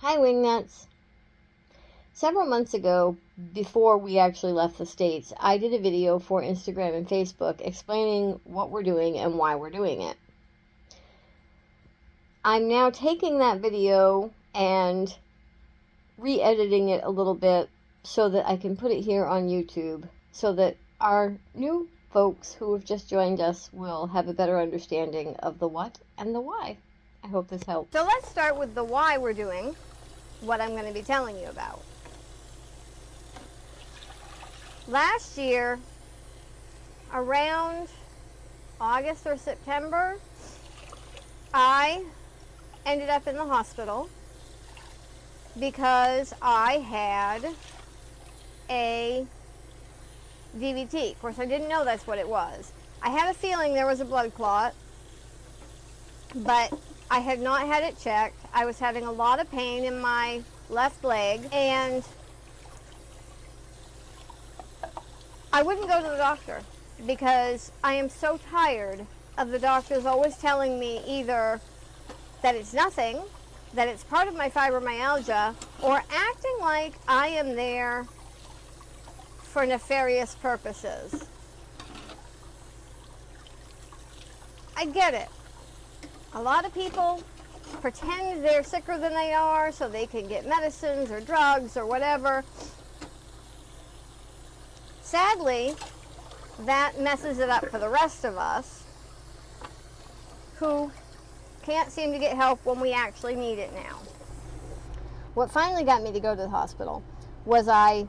Hi, Wingnuts. Several months ago, before we actually left the States, I did a video for Instagram and Facebook explaining what we're doing and why we're doing it. I'm now taking that video and re-editing it a little bit so that I can put it here on YouTube so that our new folks who have just joined us will have a better understanding of the what and the why. I hope this helps. So let's start with the why we're doing what I'm going to be telling you about. Last year, around August or September, I ended up in the hospital because I had a DVT. Of course, I didn't know that's what it was. I had a feeling there was a blood clot, but I had not had it checked. I was having a lot of pain in my left leg, and I wouldn't go to the doctor because I am so tired of the doctors always telling me either that it's nothing, that it's part of my fibromyalgia, or acting like I am there for nefarious purposes. I get it. A lot of people pretend they're sicker than they are so they can get medicines or drugs or whatever. Sadly, that messes it up for the rest of us who can't seem to get help when we actually need it now. What finally got me to go to the hospital was I,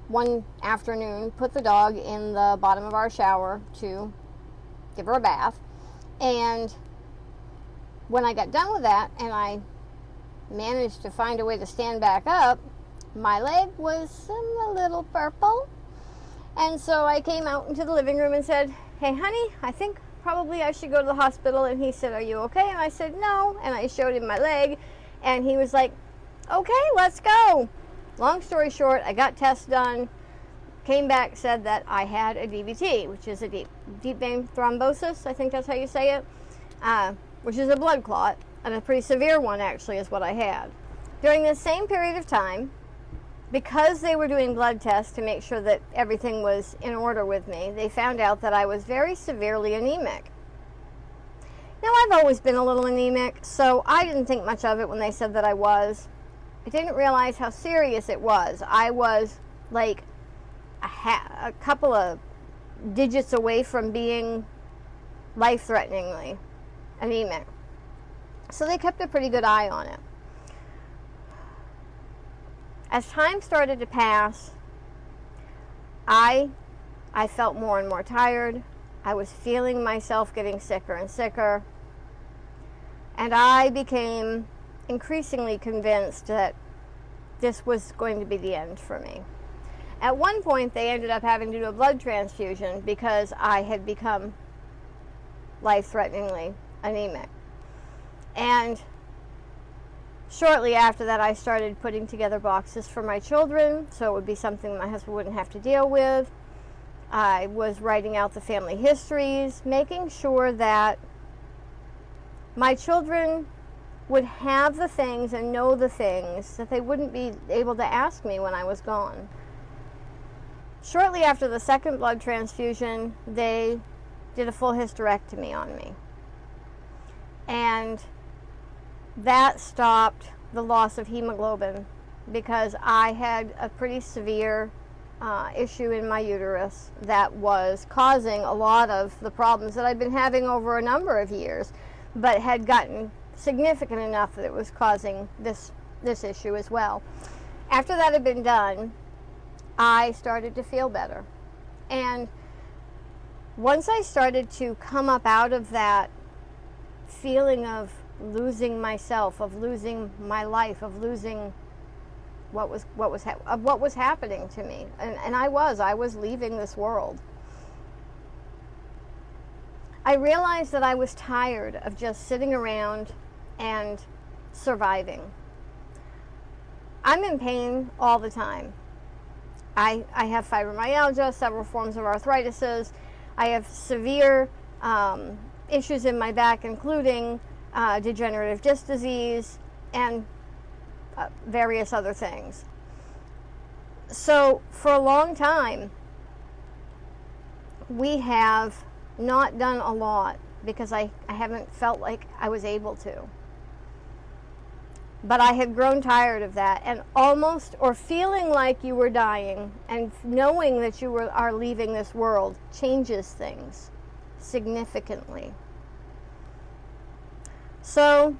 one afternoon, put the dog in the bottom of our shower to give her a bath, and when I got done with that and I managed to find a way to stand back up, my leg was a little purple. And so I came out into the living room and said, "Hey, honey, I think probably I should go to the hospital." And he said, "Are you okay?" And I said, "No." And I showed him my leg, and he was like, "Okay, let's go." Long story short, I got tests done, came back, said that I had a DVT, which is a deep vein thrombosis, I think that's how you say it, which is a blood clot, and a pretty severe one actually is what I had. During this same period of time, because they were doing blood tests to make sure that everything was in order with me, they found out that I was very severely anemic. Now, I've always been a little anemic, so I didn't think much of it when they said that I was. I didn't realize how serious it was. I was like a couple of digits away from being life-threateningly anemic. So they kept a pretty good eye on it. As time started to pass, I felt more and more tired. I was feeling myself getting sicker and sicker. And I became increasingly convinced that this was going to be the end for me. At one point, they ended up having to do a blood transfusion because I had become life-threateningly anemic. And shortly after that, I started putting together boxes for my children, so it would be something my husband wouldn't have to deal with. I was writing out the family histories, making sure that my children would have the things and know the things that they wouldn't be able to ask me when I was gone. Shortly after the second blood transfusion, they did a full hysterectomy on me. And that stopped the loss of hemoglobin because I had a pretty severe issue in my uterus that was causing a lot of the problems that I'd been having over a number of years, but had gotten significant enough that it was causing this issue as well. After that had been done, I started to feel better. And once I started to come up out of that feeling of losing myself, of losing my life, of losing what was happening to me, and I was leaving this world, I realized that I was tired of just sitting around and surviving. I'm in pain all the time. I have fibromyalgia, several forms of arthritis. I have severe issues in my back, including degenerative disc disease, and various other things. So for a long time, we have not done a lot because I haven't felt like I was able to. But I had grown tired of that, and almost, or feeling like you were dying and knowing that you are leaving this world changes things significantly. So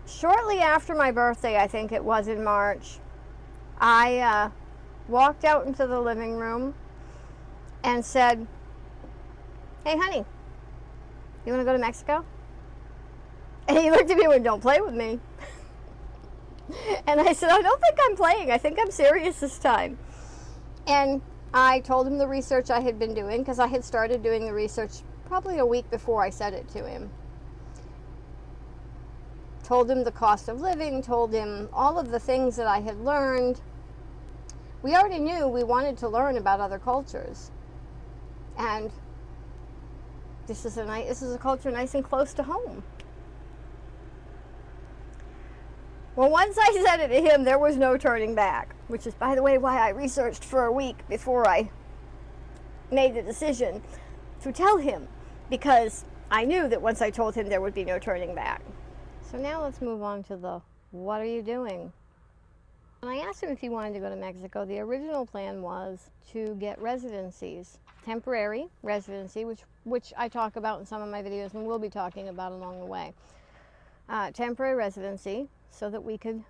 shortly after my birthday, I think it was in March, I walked out into the living room and said, "Hey honey, you want to go to Mexico?" And he looked at me and went, "Don't play with me." And I said, "I don't think I'm playing. I think I'm serious this time." And I told him the research I had been doing, because I had started doing the research probably a week before I said it to him. Told him the cost of living, told him all of the things that I had learned. We already knew we wanted to learn about other cultures. And this is a culture nice and close to home. Well, once I said it to him, there was no turning back, which is, by the way, why I researched for a week before I made the decision to tell him, because I knew that once I told him there would be no turning back. So now let's move on to the what are you doing? When I asked him if he wanted to go to Mexico, the original plan was to get residencies, temporary residency, which I talk about in some of my videos and will be talking about along the way. Temporary residency, so that we could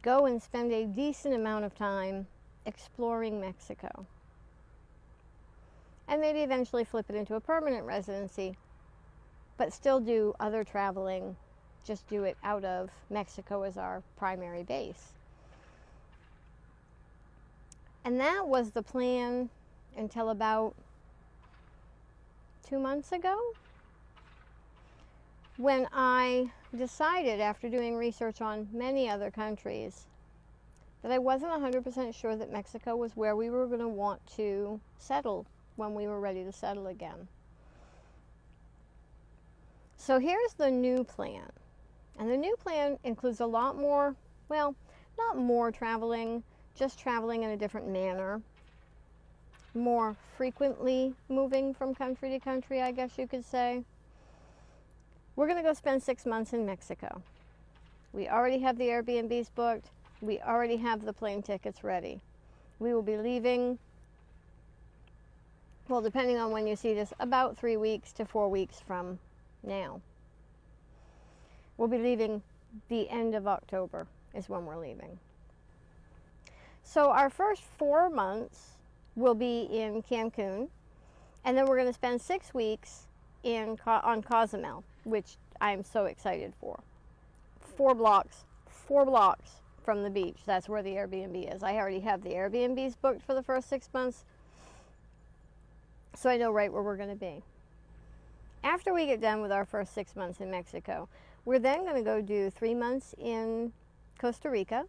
go and spend a decent amount of time exploring Mexico. And maybe eventually flip it into a permanent residency, but still do other traveling, just do it out of Mexico as our primary base. And that was the plan until about 2 months ago, when I decided, after doing research on many other countries, that I wasn't 100% sure that Mexico was where we were going to want to settle when we were ready to settle again. So here's the new plan. And the new plan includes a lot more, well, not more traveling, just traveling in a different manner. More frequently moving from country to country, I guess you could say. We're going to go spend 6 months in Mexico. We already have the Airbnbs booked. We already have the plane tickets ready. We will be leaving, well, depending on when you see this, about 3 weeks to 4 weeks from now. We'll be leaving the end of October is when we're leaving. So our first 4 months will be in Cancun, and then we're going to spend 6 weeks on Cozumel, which I'm so excited for. 4 blocks from the beach. That's where the Airbnb is. I already have the Airbnbs booked for the first 6 months, so I know right where we're going to be. After we get done with our first 6 months in Mexico, we're then going to go do 3 months in Costa Rica,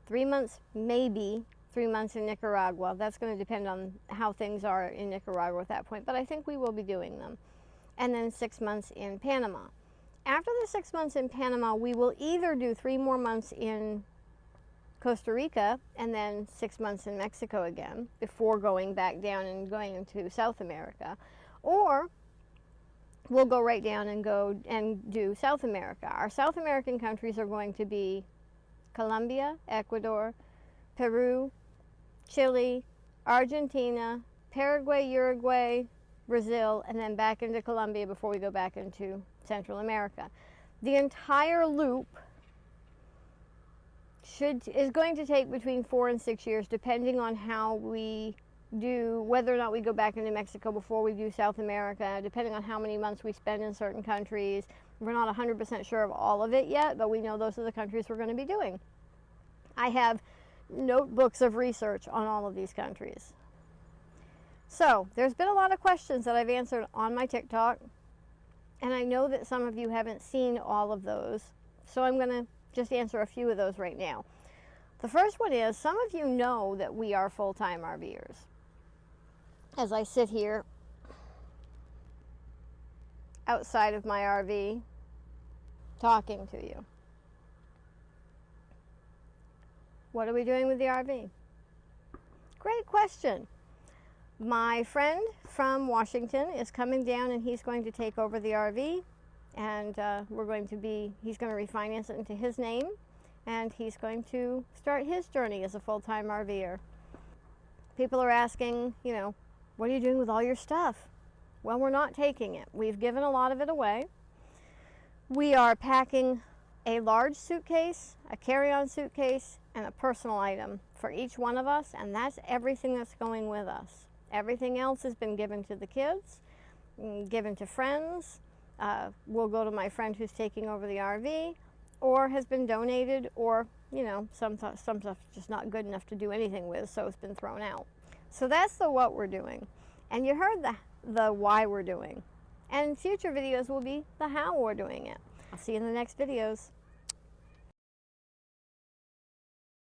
3 months, maybe 3 months in Nicaragua. That's going to depend on how things are in Nicaragua at that point, but I think we will be doing them. And then 6 months in Panama. After the 6 months in Panama, we will either do 3 more months in Costa Rica and then 6 months in Mexico again before going back down and going into South America, or we'll go right down and go and do South America. Our South American countries are going to be Colombia, Ecuador, Peru, Chile, Argentina, Paraguay, Uruguay, Brazil, and then back into Colombia before we go back into Central America. The entire loop is going to take between 4 and 6 years, depending on how we do, whether or not we go back into Mexico before we do South America, depending on how many months we spend in certain countries. We're not 100% sure of all of it yet, but we know those are the countries we're going to be doing. I have notebooks of research on all of these countries. So, there's been a lot of questions that I've answered on my TikTok, and I know that some of you haven't seen all of those, so I'm going to just answer a few of those right now. The first one is, some of you know that we are full-time RVers. As I sit here outside of my RV, talking to you. What are we doing with the RV? Great question. My friend from Washington is coming down and he's going to take over the RV, and he's going to refinance it into his name, and he's going to start his journey as a full-time RVer. People are asking, what are you doing with all your stuff? Well, we're not taking it. We've given a lot of it away. We are packing a large suitcase, a carry-on suitcase, and a personal item for each one of us, and that's everything that's going with us. Everything else has been given to the kids, given to friends. We'll go to my friend who's taking over the RV, or has been donated, or some stuff's just not good enough to do anything with, so it's been thrown out. So that's the what we're doing, and you heard the why we're doing, and future videos will be the how we're doing it. I'll see you in the next videos.